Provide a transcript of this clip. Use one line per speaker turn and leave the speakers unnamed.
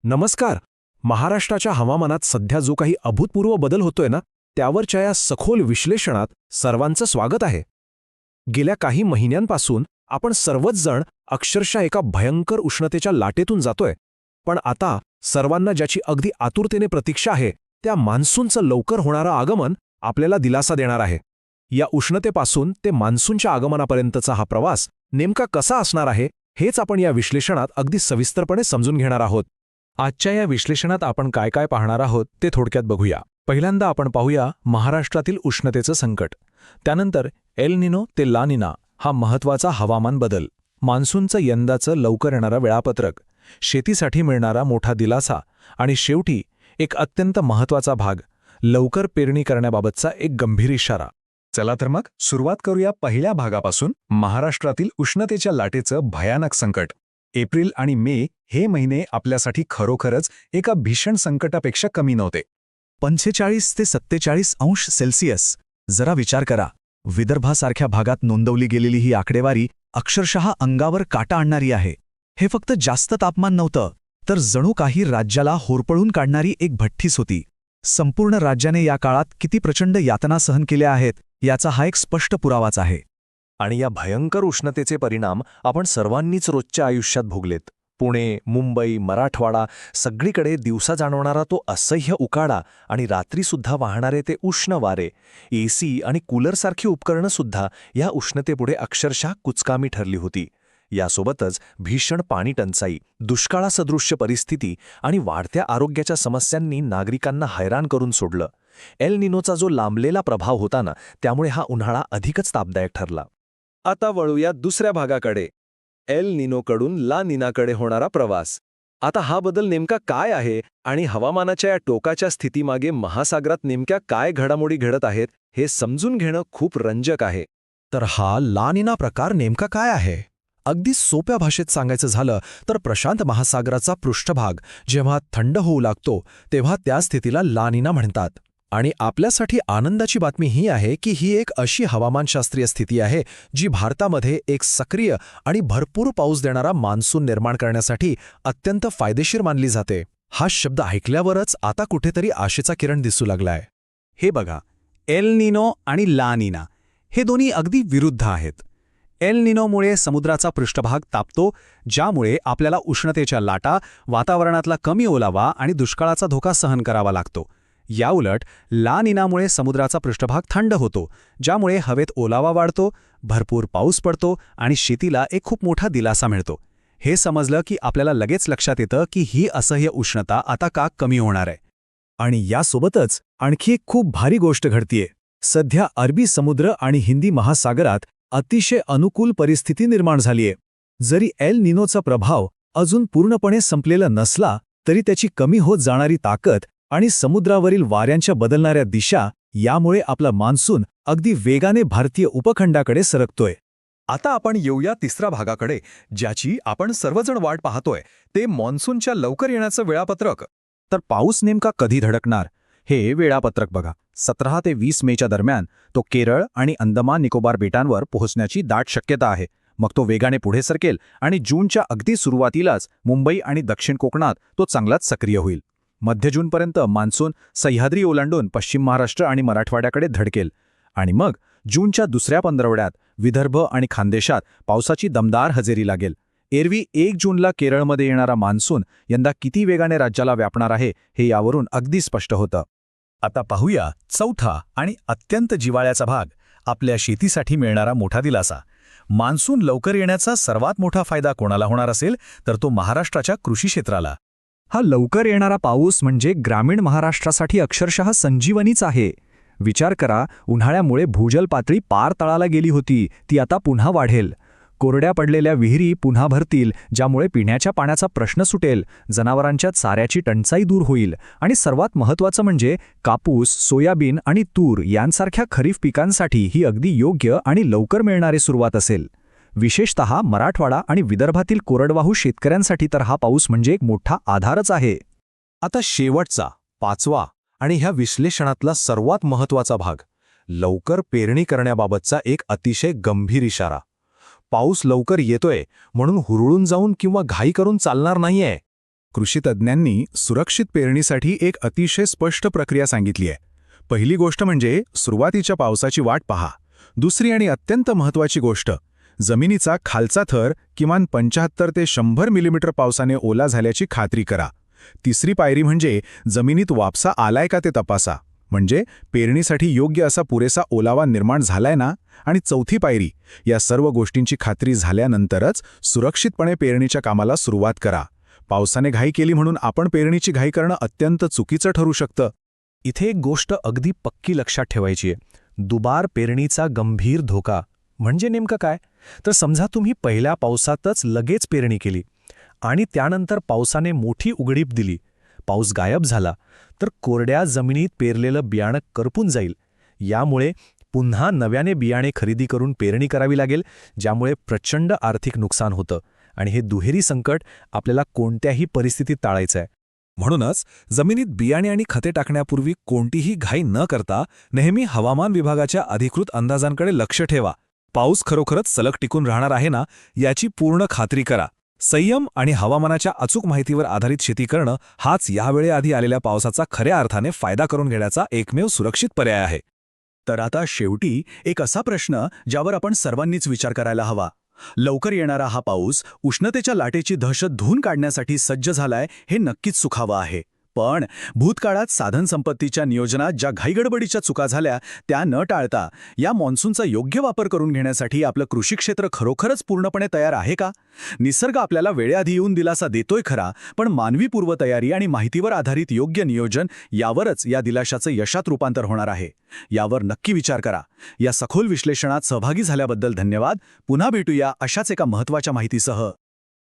नमस्कार. महाराष्ट्राच्या हवामानात सध्या जो काही अभूतपूर्व बदल होतोय ना, त्यावरच्या या सखोल विश्लेषणात सर्वांचं स्वागत आहे. गेल्या काही महिन्यांपासून आपण सर्वच जण अक्षरशः एका भयंकर उष्णतेच्या लाटेतून जातोय. पण आता सर्वांना ज्याची अगदी आतुरतेने प्रतीक्षा आहे, त्या मान्सूनचं लवकर होणारं आगमन आपल्याला दिलासा देणार आहे. या उष्णतेपासून ते मान्सूनच्या आगमनापर्यंतचा हा प्रवास नेमका कसा असणार आहे, हेच आपण या विश्लेषणात अगदी सविस्तरपणे समजून घेणार आहोत.
आजच्या या विश्लेषणात आपण काय काय पाहणार आहोत ते थोडक्यात बघूया. पहिल्यांदा आपण पाहूया महाराष्ट्रातील उष्णतेचं संकट. त्यानंतर एल निनो ते ला निना हा महत्त्वाचा हवामान बदल, मान्सूनचं यंदाचं लवकर येणारं वेळापत्रक, शेतीसाठी मिळणारा मोठा दिलासा आणि शेवटी एक अत्यंत महत्त्वाचा भाग, लवकर पेरणी करण्याबाबतचा एक गंभीर इशारा.
चला तर मग सुरुवात करूया पहिल्या भागापासून, महाराष्ट्रातील उष्णतेच्या लाटेचं भयानक संकट. एप्रिल आणि मे हे महिने आपल्यासाठी खरोखरच एका भीषण संकटापेक्षा कमी नव्हते.
45 ते 47 अंश सेल्सिअस. जरा विचार करा, विदर्भासारख्या भागात नोंदवली गेलेली ही आकडेवारी अक्षरशः अंगावर काटा आणणारी आहे. हे फक्त जास्त तापमान नव्हतं, तर जणू काही राज्याला होरपळून काढणारी एक भट्टीच होती. संपूर्ण राज्याने या काळात किती प्रचंड यातना सहन केल्या आहेत याचा हा एक स्पष्ट पुरावाच आहे.
आणि या भयंकर उष्णतेचे परिणाम आपण सर्वांनीच रोजच्या आयुष्यात भोगलेत. पुणे, मुंबई, मराठवाडा सगळीकडे दिवसा जाणवणारा तो असह्य उकाडा आणि रात्रीसुद्धा वाहणारे ते उष्ण वारे, एसी आणि कूलरसारखी उपकरणंसुद्धा या उष्णतेपुढे अक्षरशः कुचकामी ठरली होती. यासोबतच भीषण पाणी टंचाई, दुष्काळासदृश्य परिस्थिती आणि वाढत्या आरोग्याच्या समस्यांनी नागरिकांना हैराण करून सोडलं. एल निनोचा जो लांबलेला प्रभाव होता ना, त्यामुळे हा उन्हाळा अधिकच तापदायक ठरला.
आता वळूया दुसऱ्या भागाकडे, एल निनोकडून ला निनाकडे होणारा प्रवास. आता हा बदल नेमका काय आहे आणि हवामानाच्या या टोकाच्या स्थितीमागे महासागरात नेमक्या काय घडामोडी घडत आहेत, हे समजून घेणं खूप रंजक आहे.
तर हा ला निना प्रकार नेमका काय आहे? अगदी सोप्या भाषेत सांगायचं झालं तर प्रशांत महासागराचा पृष्ठभाग जेव्हा थंड होऊ लागतो तेव्हा त्या स्थितीला ला निना म्हणतात. आणि आपल्यासाठी आनंदाची बातमी ही आहे की ही एक अशी हवामानशास्त्रीय स्थिती आहे जी भारतामध्ये एक सक्रिय आणि भरपूर पाऊस देणारा मान्सून निर्माण करण्यासाठी अत्यंत फायदेशीर मानली जाते. हा शब्द ऐकल्यावरच आता कुठेतरी आशेचा किरण दिसू लागलाय. हे बघा, एल निनो आणि ला निना हे दोन्ही अगदी विरुद्ध आहेत. एल निनोमुळे समुद्राचा पृष्ठभाग तापतो, ज्यामुळे आपल्याला उष्णतेच्या लाटा, वातावरणातला कमी ओलावा आणि दुष्काळाचा धोका सहन करावा लागतो. याउलट ला निनामुळे समुद्राचा पृष्ठभाग थंड होतो, ज्यामुळे हवेत ओलावा वाढतो, भरपूर पाऊस पडतो आणि शेतीला एक खूप मोठा दिलासा मिळतो. हे समजलं की आपल्याला लगेच लक्षात येतं की ही असह्य उष्णता आता का कमी होणार आहे. आणि यासोबतच आणखी एक खूप भारी गोष्ट घडतीये. सध्या अरबी समुद्र आणि हिंदी महासागरात अतिशय अनुकूल परिस्थिती निर्माण झालीये. जरी एल निनोचा प्रभाव अजून पूर्णपणे संपलेला नसला तरी त्याची कमी होत जाणारी ताकद आणि समुद्रावरील वाऱ्यांच्या बदलणाऱ्या दिशा यामुळे आपला मान्सून अगदी वेगाने भारतीय उपखंडाकडे सरकतोय.
आता आपण येऊया तिसऱ्या भागाकडे, ज्याची आपण सर्वजण वाट पाहतोय, ते मॉन्सूनच्या लवकर येण्याचं वेळापत्रक.
तर पाऊस नेमका कधी धडकणार हे वेळापत्रक बघा. 17 ते 20 मेच्या दरम्यान तो केरळ आणि अंदमान निकोबार बेटांवर पोहोचण्याची दाट शक्यता आहे. मग तो वेगाने पुढे सरकेल आणि जूनच्या अगदी सुरुवातीलाच मुंबई आणि दक्षिण कोकणात तो चांगलाच सक्रिय होईल. मध्य जूनपर्यंत मान्सून सह्याद्री ओलांडून पश्चिम महाराष्ट्र आणि मराठवाड्याकडे धडकेल आणि मग जूनच्या दुसऱ्या पंधरवड्यात विदर्भ आणि खानदेशात पावसाची दमदार हजेरी लागेल. एरवी 1 जूनला केरळमध्ये येणारा मान्सून यंदा किती वेगाने राज्याला व्यापणार आहे हे यावरून अगदी स्पष्ट होतं. आता पाहूया चौथा आणि अत्यंत जिव्हाळ्याचा भाग, आपल्या शेतीसाठी मिळणारा मोठा दिलासा. मान्सून लवकर येण्याचा सर्वात मोठा फायदा कोणाला होणार असेल तर तो महाराष्ट्राच्या कृषी क्षेत्राला. हा लवकर येणारा पाऊस म्हणजे ग्रामीण महाराष्ट्रासाठी अक्षरशः संजीवनीच आहे. विचार करा, उन्हाळ्यामुळे भूजल पातळी पार तळाला गेली होती, ती आता पुन्हा वाढेल. कोरड्या पडलेल्या विहिरी पुन्हा भरतील, ज्यामुळे पिण्याच्या पाण्याचा प्रश्न सुटेल, जनावरांच्या चाऱ्याची टंचाई दूर होईल आणि सर्वात महत्त्वाचं म्हणजे कापूस, सोयाबीन आणि तूर यांसारख्या खरीप पिकांसाठी ही अगदी योग्य आणि लवकर मिळणारी सुरुवात असेल. विशेषतः मराठवाडा आणि विदर्भातील कोरडवाहू शेतकऱ्यांसाठी तर हा पाऊस म्हणजे एक मोठा आधारच आहे.
आता शेवटचा, पाचवा आणि ह्या विश्लेषणातला सर्वात महत्त्वाचा भाग, लवकर पेरणी करण्याबाबतचा एक अतिशय गंभीर इशारा. पाऊस लवकर येतोय म्हणून हुरळून जाऊन किंवा घाई करून चालणार नाहीये.
कृषीतज्ज्ञांनी सुरक्षित पेरणीसाठी एक अतिशय स्पष्ट प्रक्रिया सांगितली आहे. पहिली गोष्ट म्हणजे सुरुवातीच्या पावसाची वाट पहा. दुसरी आणि अत्यंत महत्त्वाची गोष्ट, जमिनीचा खालचा थर किमान 75 ते 100 मिलीमीटर पावसाने ओला झाल्याची खात्री करा. तिसरी पायरी म्हणजे जमिनीत वापसा आलाय का ते तपासा, म्हणजे पेरणीसाठी योग्य असा पुरेसा ओलावा निर्माण झालाय ना. आणि चौथी पायरी, या सर्व गोष्टींची खात्री झाल्यानंतरच सुरक्षितपणे पेरणीच्या कामाला सुरुवात करा. पावसाने घाई केली म्हणून आपण पेरणीची घाई करणं अत्यंत चुकीचं ठरू शकतं.
इथे एक गोष्ट अगदी पक्की लक्षात ठेवायची आहे. दुबार पेरणीचा गंभीर धोका म्हणजे नेमकं काय? तर समजा तुम्ही पहिल्या पावसातच लगेच पेरणी केली आणि त्यानंतर पावसाने मोठी उघडीप दिली, पाऊस गायब झाला, तर कोरड्या जमिनीत पेरलेलं बियाणं करपून जाईल. यामुळे पुन्हा नव्याने बियाणे खरेदी करून पेरणी करावी लागेल, ज्यामुळे प्रचंड आर्थिक नुकसान होतं. आणि हे दुहेरी संकट आपल्याला कोणत्याही परिस्थितीत टाळायचं आहे.
म्हणूनच जमिनीत बियाणे आणि खते टाकण्यापूर्वी कोणतीही घाई न करता नेहमी हवामान विभागाच्या अधिकृत अंदाजांकडे लक्ष ठेवा. पाऊस खरोखरच सलग टिकून राहणार आहे ना, याची पूर्ण खात्री करा. संयम आणि हवामानाच्या अचूक माहितीवर आधारित शेती करणं हाच यावेळेआधी आलेल्या पावसाचा खऱ्या अर्थाने फायदा करून घेण्याचा एकमेव सुरक्षित पर्याय आहे.
तर आता शेवटी एक असा प्रश्न ज्यावर आपण सर्वांनीच विचार करायला हवा. लवकर येणारा हा पाऊस उष्णतेच्या लाटेची दहशत धुवून काढण्यासाठी सज्ज झालाय हे नक्कीच सुखावं आहे. पण भूतकाळात साधनसंपत्तीच्या नियोजनात ज्या घाईगडबडीच्या चुका झाल्या त्या न टाळता या मॉन्सूनचा योग्य वापर करून घेण्यासाठी आपलं कृषी क्षेत्र खरोखरच पूर्णपणे तयार आहे का? निसर्ग आपल्याला वेळेआधी येऊन दिलासा देतोय खरा, पण मानवी पूर्वतयारी आणि माहितीवर आधारित योग्य नियोजन यावरच या दिलाशाचं यशात रूपांतर होणार आहे. यावर नक्की विचार करा. या सखोल विश्लेषणात सहभागी झाल्याबद्दल धन्यवाद. पुन्हा भेटूया अशाच एका महत्त्वाच्या माहितीसह.